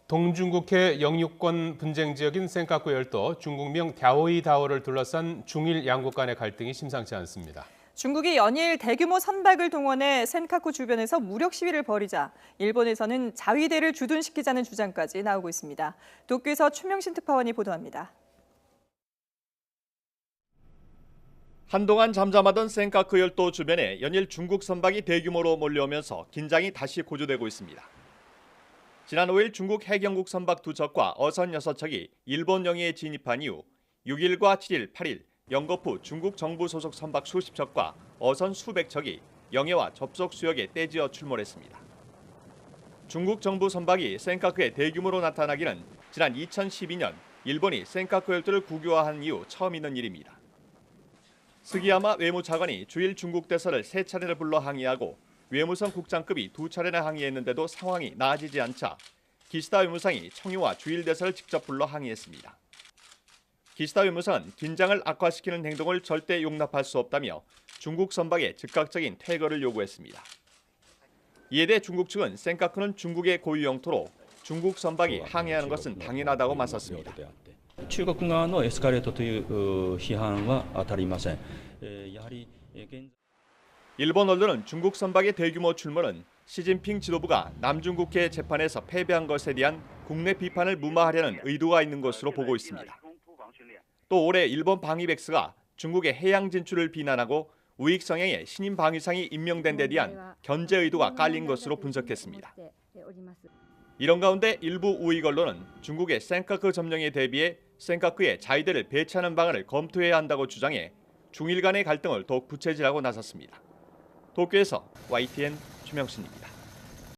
동중국해 영유권 분쟁 지역인 센카쿠 열도 중국명 갸오이다오를 둘러싼 중일 양국 간의 갈등이 심상치 않습니다. 중국이 연일 대규모 선박을 동원해 센카쿠 주변에서 무력 시위를 벌이자 일본에서는 자위대를 주둔시키자는 주장까지 나오고 있습니다. 도쿄에서 추명신 특파원이 보도합니다. 한동안 잠잠하던 센카쿠 열도 주변에 연일 중국 선박이 대규모로 몰려오면서 긴장이 다시 고조되고 있습니다. 지난 5일 중국 해경국 선박 2척과 어선 6척이 일본 영해에 진입한 이후 6일과 7일, 8일 영거푸 중국 정부 소속 선박 수십 척과 어선 수백 척이 영해와 접속 수역에 떼지어 출몰했습니다. 중국 정부 선박이 센카쿠에 대규모로 나타나기는 지난 2012년 일본이 센카쿠 열도를 국유화한 이후 처음 있는 일입니다. 스기야마 외무차관이 주일 중국 대사를 3차례를 불러 항의하고 외무성 국장급이 2차례나 항의했는데도 상황이 나아지지 않자 기시다 외무상이 청유와 주일 대사를 직접 불러 항의했습니다. 기시다 외무상은 긴장을 악화시키는 행동을 절대 용납할 수 없다며 중국 선박의 즉각적인 퇴거를 요구했습니다. 이에 대해 중국 측은 센카쿠는 중국의 고유 영토로 중국 선박이 항해하는 것은 당연하다고 맞섰습니다. 中国側のエスカレートという批判は当たりません。やはり 일본 언론은 중국 선박의 대규모 출몰은 시진핑 지도부가 남중국해 재판에서 패배한 것에 대한 국내 비판을 무마하려는 의도가 있는 것으로 보고 있습니다. 또 올해 일본 방위백스가 중국의 해양 진출을 비난하고 우익 성향의 신임 방위상이 임명된 데 대한 견제 의도가 깔린 것으로 분석했습니다. 이런 가운데 일부 우익 언론은 중국의 센카쿠 점령에 대비해 센카쿠에 자위대를 배치하는 방안을 검토해야 한다고 주장해 중일 간의 갈등을 더욱 부채질하고 나섰습니다. 도쿄에서 YTN 추명신입니다.